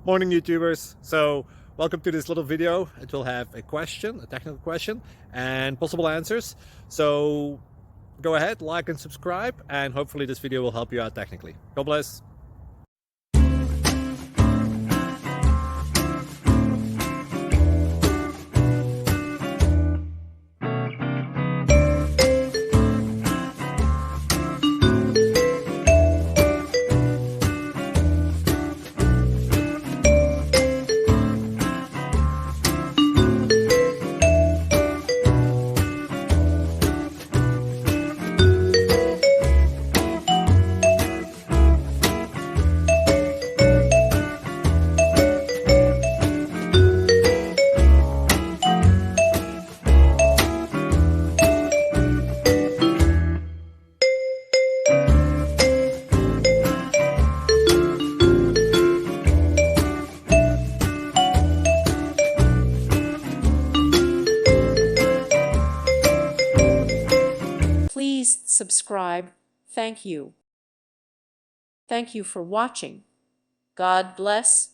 Morning YouTubers. So welcome to this little video. It will have a question, a technical question, and possible answers. So go ahead, like and subscribe, and hopefully this video will help you out technically. God bless. Please subscribe. Thank you. Thank you for watching. God bless.